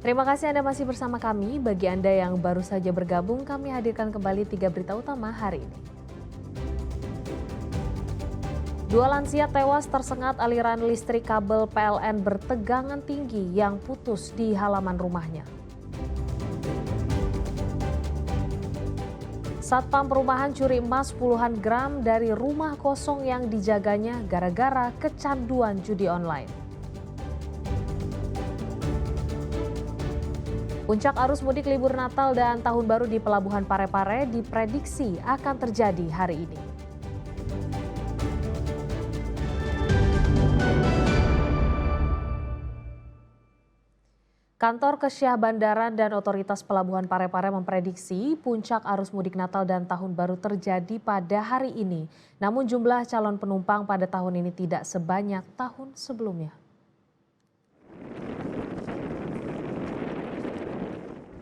Terima kasih Anda masih bersama kami. Bagi Anda yang baru saja bergabung, kami hadirkan kembali 3 berita utama hari ini. Dua lansia tewas tersengat aliran listrik kabel PLN bertegangan tinggi yang putus di halaman rumahnya. Satpam perumahan curi emas puluhan gram dari rumah kosong yang dijaganya gara-gara kecanduan judi online. Puncak arus mudik libur Natal dan Tahun Baru di Pelabuhan Parepare diprediksi akan terjadi hari ini. Kantor Kesyah Bandaran dan Otoritas Pelabuhan Parepare memprediksi puncak arus mudik Natal dan Tahun Baru terjadi pada hari ini. Namun jumlah calon penumpang pada tahun ini tidak sebanyak tahun sebelumnya.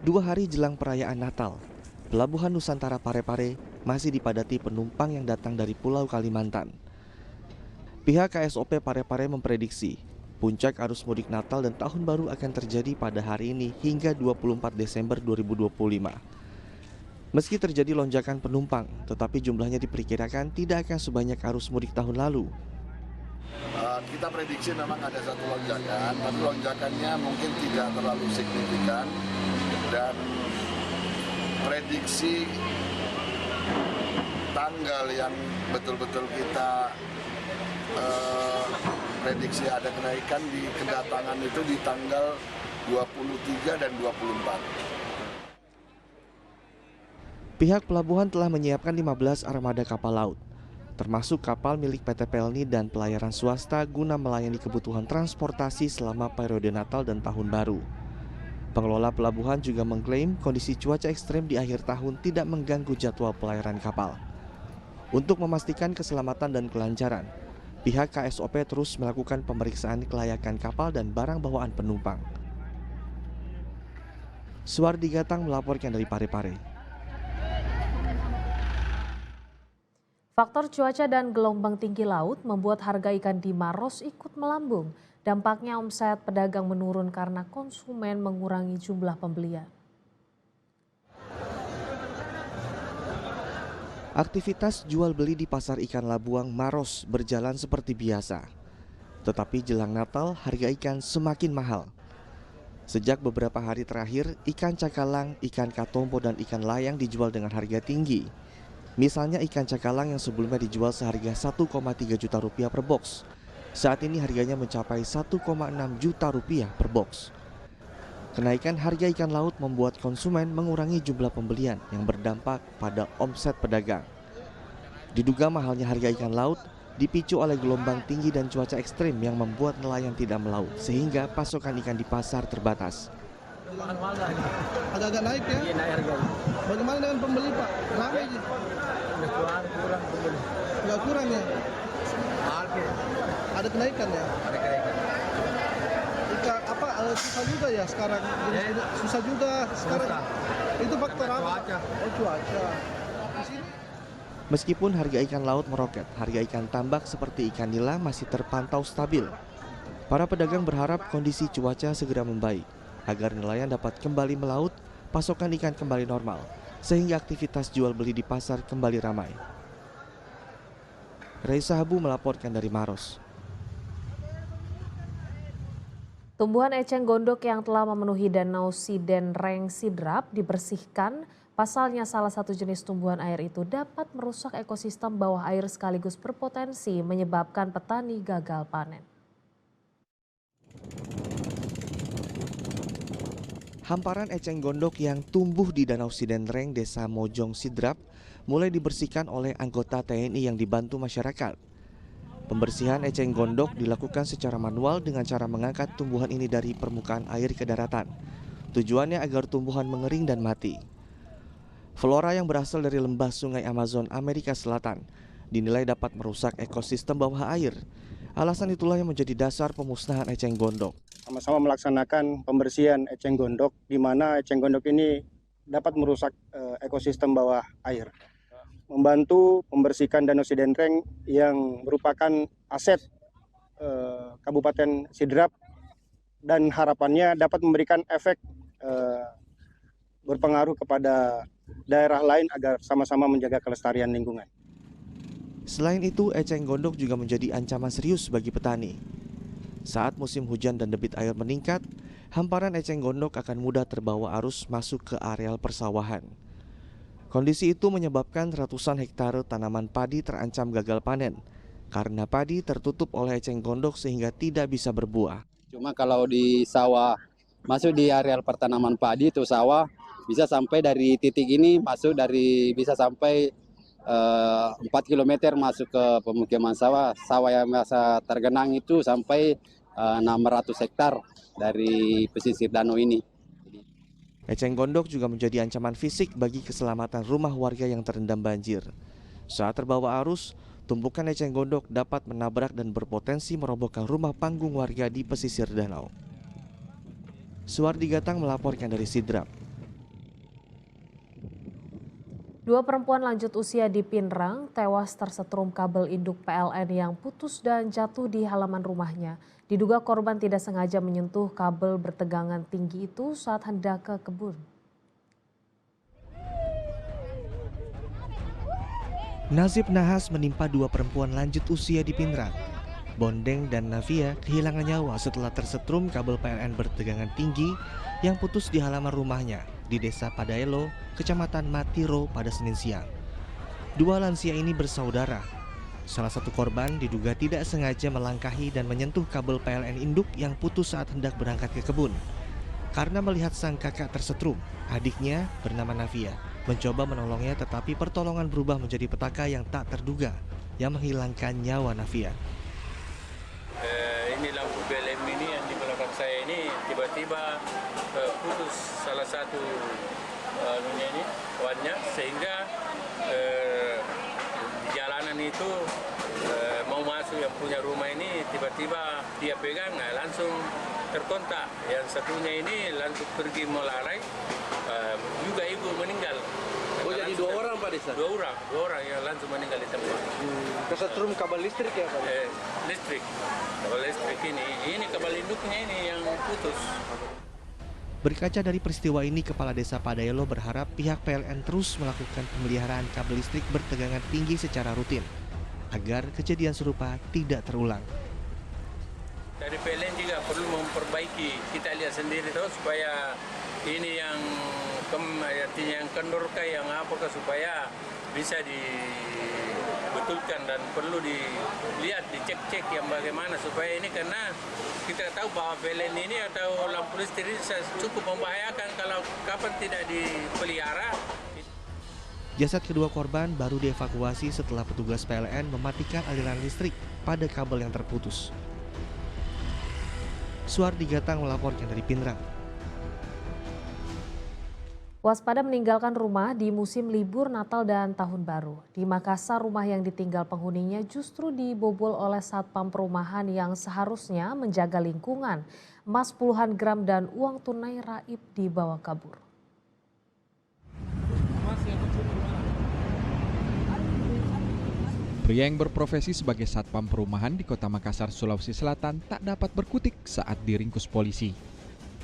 Dua hari jelang perayaan Natal, Pelabuhan Nusantara Parepare masih dipadati penumpang yang datang dari Pulau Kalimantan. Pihak KSOP Parepare memprediksi puncak arus mudik Natal dan Tahun Baru akan terjadi pada hari ini hingga 24 Desember 2025. Meski terjadi lonjakan penumpang, tetapi jumlahnya diperkirakan tidak akan sebanyak arus mudik tahun lalu. Kita prediksi memang ada satu lonjakan, tapi lonjakannya mungkin tidak terlalu signifikan. Dan prediksi tanggal yang betul-betul kita prediksi ada kenaikan di kedatangan itu di tanggal 23 dan 24. Pihak pelabuhan telah menyiapkan 15 armada kapal laut, termasuk kapal milik PT Pelni dan pelayaran swasta guna melayani kebutuhan transportasi selama periode Natal dan Tahun Baru. Pengelola pelabuhan juga mengklaim kondisi cuaca ekstrem di akhir tahun tidak mengganggu jadwal pelayaran kapal. Untuk memastikan keselamatan dan kelancaran, pihak KSOP terus melakukan pemeriksaan kelayakan kapal dan barang bawaan penumpang. Suwardi Gatang melaporkan dari Parepare. Faktor cuaca dan gelombang tinggi laut membuat harga ikan di Maros ikut melambung. Dampaknya omset pedagang menurun karena konsumen mengurangi jumlah pembelian. Aktivitas jual beli di pasar ikan Labuang Maros berjalan seperti biasa. Tetapi jelang Natal harga ikan semakin mahal. Sejak beberapa hari terakhir, ikan cakalang, ikan katompo dan ikan layang dijual dengan harga tinggi. Misalnya ikan cakalang yang sebelumnya dijual seharga 1,3 juta rupiah per box. Saat ini harganya mencapai 1,6 juta rupiah per box. Kenaikan harga ikan laut membuat konsumen mengurangi jumlah pembelian yang berdampak pada omset pedagang. Diduga mahalnya harga ikan laut dipicu oleh gelombang tinggi dan cuaca ekstrim yang membuat nelayan tidak melaut sehingga pasokan ikan di pasar terbatas. Agak-agak naik ya? Iya, naik harganya. Bagaimana dengan pembeli Pak? Ramai gitu? Kurang pembeli. Agak kurang ya? Mahal sih. Ada kenaikan ya? Ada kenaikan. Ikan apa susah juga ya sekarang? Susah juga sekarang. Susah. Itu faktor apa? Cuaca. Oh cuaca. Di sini Meskipun harga ikan laut meroket, harga ikan tambak seperti ikan nila masih terpantau stabil. Para pedagang berharap kondisi cuaca segera membaik agar nelayan dapat kembali melaut, pasokan ikan kembali normal, sehingga aktivitas jual beli di pasar kembali ramai. Reisa Habu melaporkan dari Maros. Tumbuhan eceng gondok yang telah memenuhi Danau Sidenreng Sidrap dibersihkan. Pasalnya salah satu jenis tumbuhan air itu dapat merusak ekosistem bawah air sekaligus berpotensi menyebabkan petani gagal panen. Hamparan eceng gondok yang tumbuh di Danau Sidenreng, Desa Mojong Sidrap, mulai dibersihkan oleh anggota TNI yang dibantu masyarakat. Pembersihan eceng gondok dilakukan secara manual dengan cara mengangkat tumbuhan ini dari permukaan air ke daratan. Tujuannya agar tumbuhan mengering dan mati. Flora yang berasal dari lembah sungai Amazon Amerika Selatan dinilai dapat merusak ekosistem bawah air. Alasan itulah yang menjadi dasar pemusnahan eceng gondok. Sama-sama melaksanakan pembersihan eceng gondok, di mana eceng gondok ini dapat merusak ekosistem bawah air. Membantu membersihkan Danau Sidenreng yang merupakan aset Kabupaten Sidrap dan harapannya dapat memberikan efek berpengaruh kepada daerah lain agar sama-sama menjaga kelestarian lingkungan. Selain itu, eceng gondok juga menjadi ancaman serius bagi petani. Saat musim hujan dan debit air meningkat, hamparan eceng gondok akan mudah terbawa arus masuk ke areal persawahan. Kondisi itu menyebabkan ratusan hektare tanaman padi terancam gagal panen karena padi tertutup oleh eceng gondok sehingga tidak bisa berbuah. Cuma kalau di sawah, masuk di areal pertanaman padi itu sawah, bisa sampai dari titik ini bisa sampai 4 km masuk ke pemukiman sawah. Sawah yang biasa tergenang itu sampai 600 hektar dari pesisir danau ini. Eceng gondok juga menjadi ancaman fisik bagi keselamatan rumah warga yang terendam banjir. Saat terbawa arus, tumpukan eceng gondok dapat menabrak dan berpotensi merobohkan rumah panggung warga di pesisir danau. Suwardi Gatang melaporkan dari Sidrap. 2 perempuan lanjut usia di Pinrang tewas tersetrum kabel induk PLN yang putus dan jatuh di halaman rumahnya. Diduga korban tidak sengaja menyentuh kabel bertegangan tinggi itu saat hendak ke kebun. Nasib nahas menimpa 2 perempuan lanjut usia di Pinrang. Bondeng dan Navia kehilangan nyawa setelah tersetrum kabel PLN bertegangan tinggi yang putus di halaman rumahnya di Desa Padaelo, Kecamatan Matiro pada Senin siang. 2 lansia ini bersaudara. Salah satu korban diduga tidak sengaja melangkahi dan menyentuh kabel PLN induk yang putus saat hendak berangkat ke kebun. Karena melihat sang kakak tersetrum, adiknya bernama Navia mencoba menolongnya, tetapi pertolongan berubah menjadi petaka yang tak terduga yang menghilangkan nyawa Navia. Ini lampu BLM ini yang di belakang saya ini tiba-tiba putus salah satu kawannya, sehingga di jalanan itu mau masuk yang punya rumah ini tiba-tiba dia pegang, langsung terkontak. Yang satunya ini langsung pergi melarai, juga ibu meninggal. Oh, jadi 2 orang Pak Desa? 2 orang yang langsung meninggal di tempat. Kesetrum kabel listrik ya Pak? Listrik. Kabel listrik ini kabel induknya ini yang putus. Berkaca dari peristiwa ini, Kepala Desa Padaelo berharap pihak PLN terus melakukan pemeliharaan kabel listrik bertegangan tinggi secara rutin agar kejadian serupa tidak terulang. Dari PLN juga perlu memperbaiki, kita lihat sendiri tuh, supaya ini yang artinya yang kendor yang apakah, supaya bisa dibetulkan dan perlu dilihat, dicek-cek yang bagaimana supaya ini, karena kita tahu bahwa PLN ini atau lampu listrik ini cukup membahayakan kalau kapan tidak dipelihara. Jasad kedua korban baru dievakuasi setelah petugas PLN mematikan aliran listrik pada kabel yang terputus. Suwardi Gatang melaporkan dari Pinrang. Waspada meninggalkan rumah di musim libur Natal dan Tahun Baru. Di Makassar, rumah yang ditinggal penghuninya justru dibobol oleh satpam perumahan yang seharusnya menjaga lingkungan. Emas puluhan gram dan uang tunai raib dibawa kabur. Pria yang berprofesi sebagai satpam perumahan di Kota Makassar, Sulawesi Selatan tak dapat berkutik saat diringkus polisi.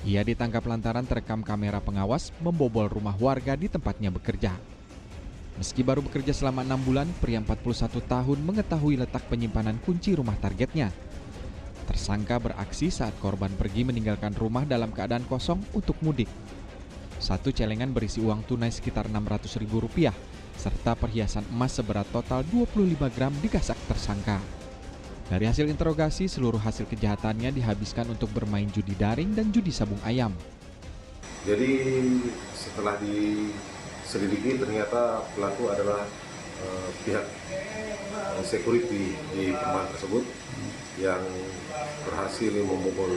Ia ditangkap lantaran terekam kamera pengawas membobol rumah warga di tempatnya bekerja. Meski baru bekerja selama 6 bulan, pria 41 tahun mengetahui letak penyimpanan kunci rumah targetnya. Tersangka beraksi saat korban pergi meninggalkan rumah dalam keadaan kosong untuk mudik. 1 celengan berisi uang tunai sekitar Rp600.000, serta perhiasan emas seberat total 25 gram digasak tersangka. Dari hasil interogasi, seluruh hasil kejahatannya dihabiskan untuk bermain judi daring dan judi sabung ayam. Jadi setelah diselidiki ternyata pelaku adalah pihak security di perumahan tersebut yang berhasil membobol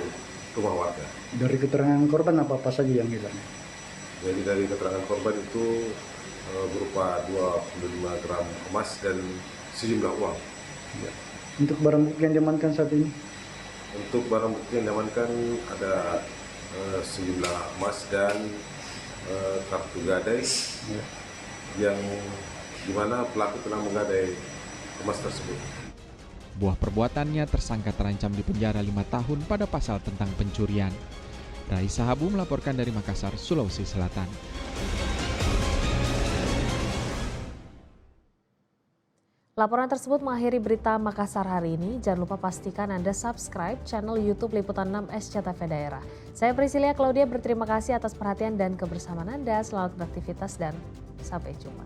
rumah warga. Dari keterangan korban apa saja yang hilang? Jadi dari keterangan korban itu berupa 25 gram emas dan sejumlah uang. Ya. Untuk barang bukti yang diamankan saat ini? Untuk barang bukti yang diamankan ada sejumlah emas dan kartu gadai yang dimana pelaku telah menggadai emas tersebut. Buah perbuatannya tersangka terancam dipenjara 5 tahun pada pasal tentang pencurian. Raisa Habu melaporkan dari Makassar, Sulawesi Selatan. Laporan tersebut mengakhiri berita Makassar hari ini. Jangan lupa pastikan Anda subscribe channel YouTube Liputan 6 SCTV Daerah. Saya Priscilia Claudia berterima kasih atas perhatian dan kebersamaan Anda. Selamat beraktivitas dan sampai jumpa.